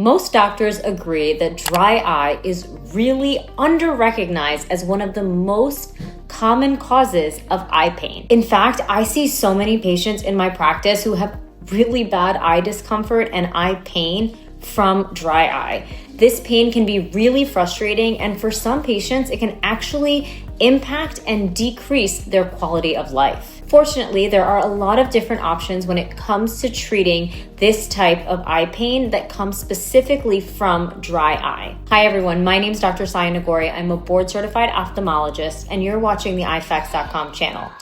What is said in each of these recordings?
Most doctors agree that dry eye is really under-recognized as one of the most common causes of eye pain. In fact, I see so many patients in my practice who have really bad eye discomfort and eye pain from dry eye. This pain can be really frustrating, and for some patients, it can actually impact and decrease their quality of life. Fortunately, there are a lot of different options when it comes to treating this type of eye pain that comes specifically from dry eye. Hi everyone, my name is Dr. Nagori. I'm a board certified ophthalmologist, and you're watching the eyefacts.com channel.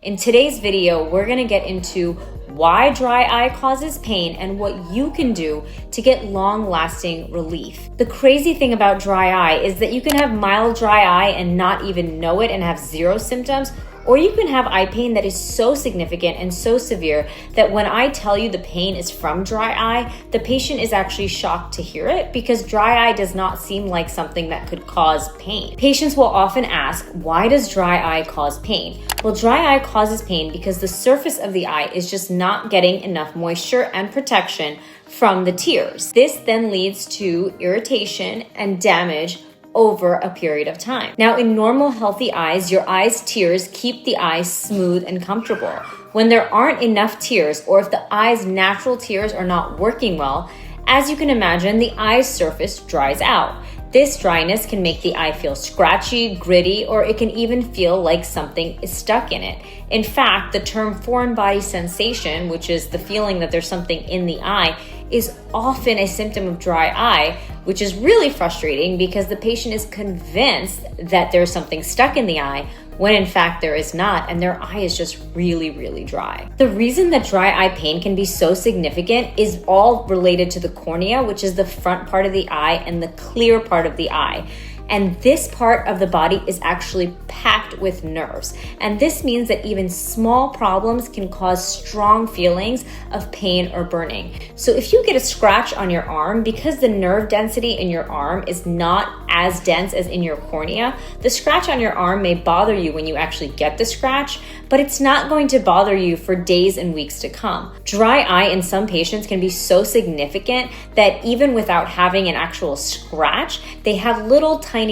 In today's video, we're gonna get into why dry eye causes pain and what you can do to get long-lasting relief. The crazy thing about dry eye is that you can have mild dry eye and not even know it and have zero symptoms, or you can have eye pain that is so significant and so severe that when I tell you the pain is from dry eye, the patient is actually shocked to hear it because dry eye does not seem like something that could cause pain. Patients will often ask, why does dry eye cause pain? Well, dry eye causes pain because the surface of the eye is just not getting enough moisture and protection from the tears. This then leads to irritation and damage over a period of time. Now, in normal healthy eyes, your eye's tears keep the eye smooth and comfortable. When there aren't enough tears, or if the eye's natural tears are not working well, as you can imagine, the eye's surface dries out. This dryness can make the eye feel scratchy, gritty, or it can even feel like something is stuck in it. In fact, the term foreign body sensation, which is the feeling that there's something in the eye, is often a symptom of dry eye, which is really frustrating because the patient is convinced that there's something stuck in the eye when in fact there is not, and their eye is just really, really dry. The reason that dry eye pain can be so significant is all related to the cornea, which is the front part of the eye and the clear part of the eye. And this part of the body is actually packed with nerves. And this means that even small problems can cause strong feelings of pain or burning. So if you get a scratch on your arm, because the nerve density in your arm is not as dense as in your cornea, the scratch on your arm may bother you when you actually get the scratch, but it's not going to bother you for days and weeks to come. Dry eye in some patients can be so significant that even without having an actual scratch, they have little tiny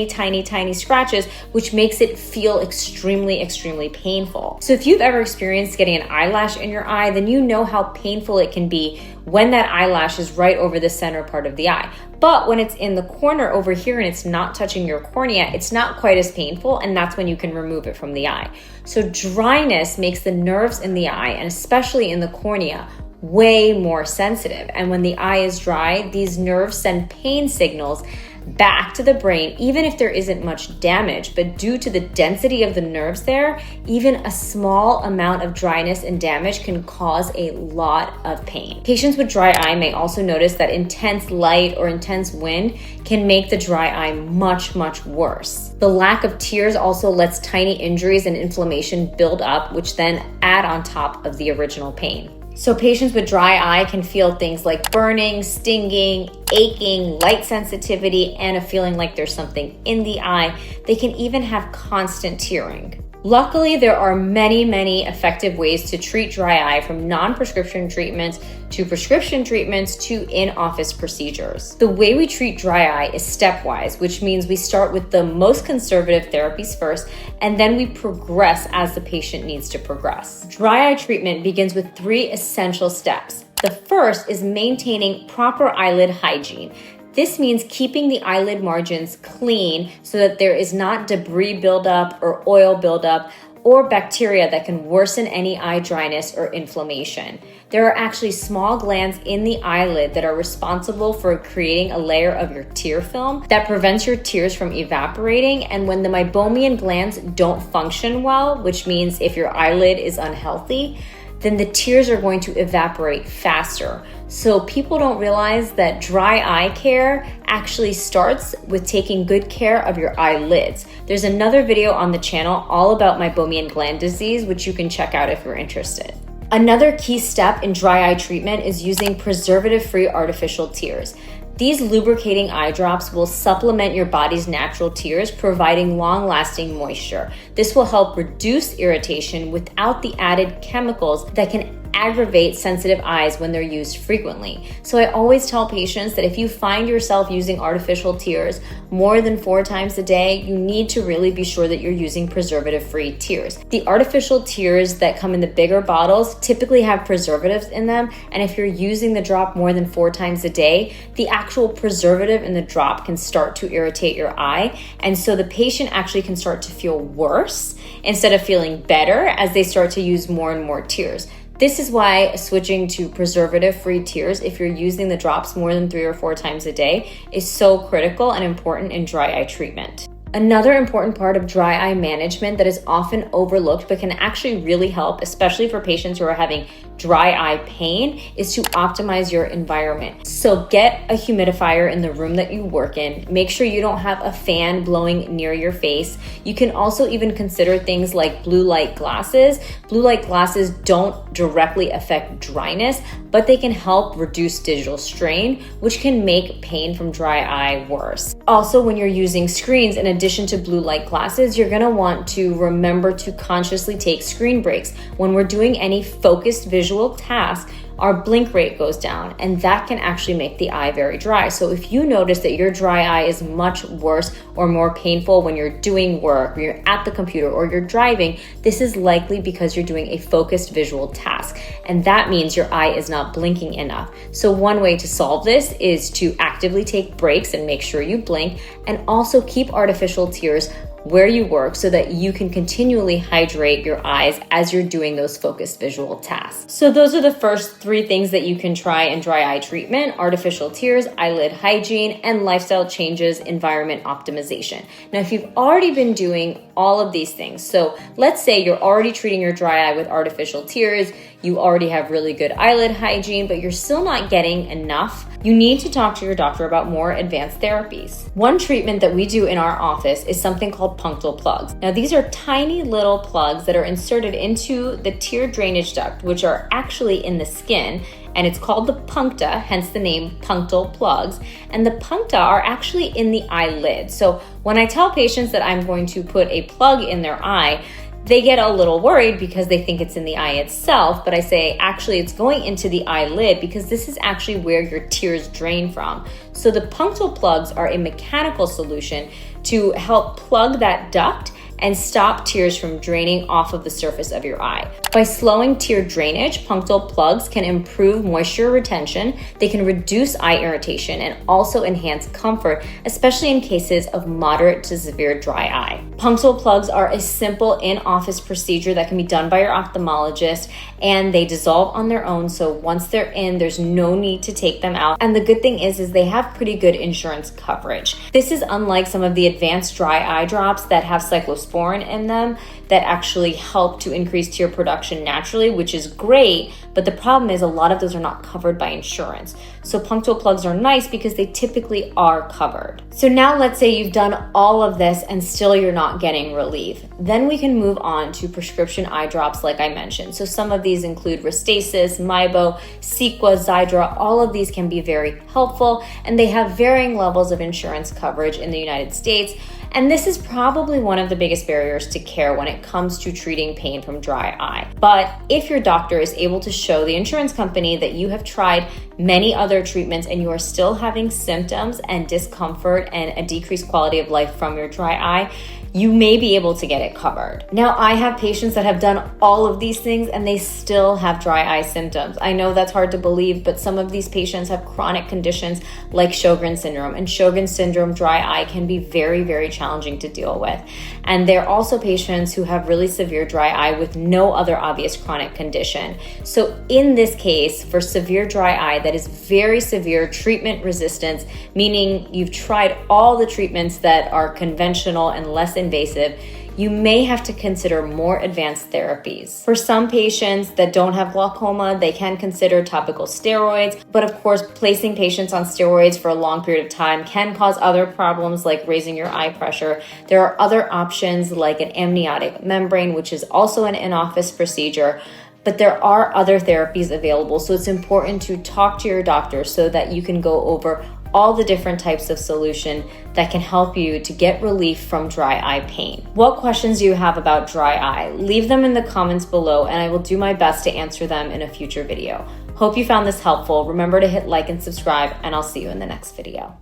scratches, which makes it feel extremely painful. So if you've ever experienced getting an eyelash in your eye, then you know how painful it can be when that eyelash is right over the center part of the eye. But when it's in the corner over here and it's not touching your cornea, it's not quite as painful, and that's when you can remove it from the eye. So dryness makes the nerves in the eye, and especially in the cornea, way more sensitive. And when the eye is dry, these nerves send pain signals back to the brain, even if there isn't much damage. But due to the density of the nerves there, even a small amount of dryness and damage can cause a lot of pain. Patients with dry eye may also notice that intense light or intense wind can make the dry eye much worse. The lack of tears also lets tiny injuries and inflammation build up, which then add on top of the original pain. So patients with dry eye can feel things like burning, stinging, aching, light sensitivity, and a feeling like there's something in the eye. They can even have constant tearing. Luckily, there are many effective ways to treat dry eye, from non-prescription treatments to prescription treatments to in-office procedures. The way we treat dry eye is stepwise, which means we start with the most conservative therapies first, and then we progress as the patient needs to progress. Dry eye treatment begins with 3 essential steps. The first is maintaining proper eyelid hygiene. This means keeping the eyelid margins clean so that there is not debris buildup or oil buildup or bacteria that can worsen any eye dryness or inflammation. There are actually small glands in the eyelid that are responsible for creating a layer of your tear film that prevents your tears from evaporating. And when the meibomian glands don't function well, which means if your eyelid is unhealthy, then the tears are going to evaporate faster. So people don't realize that dry eye care actually starts with taking good care of your eyelids. There's another video on the channel all about meibomian gland disease, which you can check out if you're interested. Another key step in dry eye treatment is using preservative-free artificial tears. These lubricating eye drops will supplement your body's natural tears, providing long-lasting moisture. This will help reduce irritation without the added chemicals that can aggravate sensitive eyes when they're used frequently. So I always tell patients that if you find yourself using artificial tears more than 4 times a day, you need to really be sure that you're using preservative-free tears. The artificial tears that come in the bigger bottles typically have preservatives in them, and if you're using the drop more than 4 times a day, the actual preservative in the drop can start to irritate your eye, and so the patient actually can start to feel worse instead of feeling better as they start to use more and more tears. This is why switching to preservative-free tears, if you're using the drops more than 3 or 4 times a day, is so critical and important in dry eye treatment. Another important part of dry eye management that is often overlooked but can actually really help, especially for patients who are having dry eye pain, is to optimize your environment. So get a humidifier in the room that you work in. Make sure you don't have a fan blowing near your face. You can also even consider things like blue light glasses. Blue light glasses don't directly affect dryness, but they can help reduce digital strain, which can make pain from dry eye worse. Also, when you're using screens, in addition to blue light glasses, you're gonna want to remember to consciously take screen breaks. When we're doing any focused visual task, our blink rate goes down, and that can actually make the eye very dry. So if you notice that your dry eye is much worse or more painful when you're doing work, or you're at the computer, or you're driving, this is likely because you're doing a focused visual task, and that means your eye is not blinking enough. So one way to solve this is to actively take breaks and make sure you blink, and also keep artificial tears where you work so that you can continually hydrate your eyes as you're doing those focused visual tasks. So those are the first 3 things that you can try in dry eye treatment: artificial tears, eyelid hygiene, and lifestyle changes, environment optimization. Now, if you've already been doing all of these things, so let's say you're already treating your dry eye with artificial tears, you already have really good eyelid hygiene, but you're still not getting enough, you need to talk to your doctor about more advanced therapies. One treatment that we do in our office is something called punctal plugs. Now, these are tiny little plugs that are inserted into the tear drainage duct, which are actually in the skin, and it's called the puncta, hence the name punctal plugs. And the puncta are actually in the eyelid. So when I tell patients that I'm going to put a plug in their eye, they get a little worried because they think it's in the eye itself, but I say actually it's going into the eyelid because this is actually where your tears drain from. So the punctal plugs are a mechanical solution to help plug that duct and stop tears from draining off of the surface of your eye. By slowing tear drainage, punctal plugs can improve moisture retention, they can reduce eye irritation, and also enhance comfort, especially in cases of moderate to severe dry eye. Punctal plugs are a simple in-office procedure that can be done by your ophthalmologist, and they dissolve on their own, so once they're in, there's no need to take them out. And the good thing is they have pretty good insurance coverage. This is unlike some of the advanced dry eye drops that have cyclosporine in them that actually help to increase tear production naturally, which is great, but the problem is a lot of those are not covered by insurance. So punctal plugs are nice because they typically are covered. So now let's say you've done all of this and still you're not getting relief. Then we can move on to prescription eye drops like I mentioned. So some of these include Restasis, Mibo, Cequa, Xiidra. All of these can be very helpful, and they have varying levels of insurance coverage in the United States. And this is probably one of the biggest barriers to care when it comes to treating pain from dry eye. But if your doctor is able to show the insurance company that you have tried many other treatments and you are still having symptoms and discomfort and a decreased quality of life from your dry eye, you may be able to get it covered. Now, I have patients that have done all of these things and they still have dry eye symptoms. I know that's hard to believe, but some of these patients have chronic conditions like Sjogren's syndrome, and Sjogren's syndrome dry eye can be very, very challenging to deal with. And they're also patients who have really severe dry eye with no other obvious chronic condition. So in this case, for severe dry eye that is very severe treatment resistance, meaning you've tried all the treatments that are conventional and less invasive, you may have to consider more advanced therapies. For some patients that don't have glaucoma, they can consider topical steroids, but of course, placing patients on steroids for a long period of time can cause other problems like raising your eye pressure. There are other options like an amniotic membrane, which is also an in-office procedure, but there are other therapies available. So it's important to talk to your doctor so that you can go over all the different types of solution that can help you to get relief from dry eye pain. What questions do you have about dry eye? Leave them in the comments below and I will do my best to answer them in a future video. Hope you found this helpful. Remember to hit like and subscribe, and I'll see you in the next video.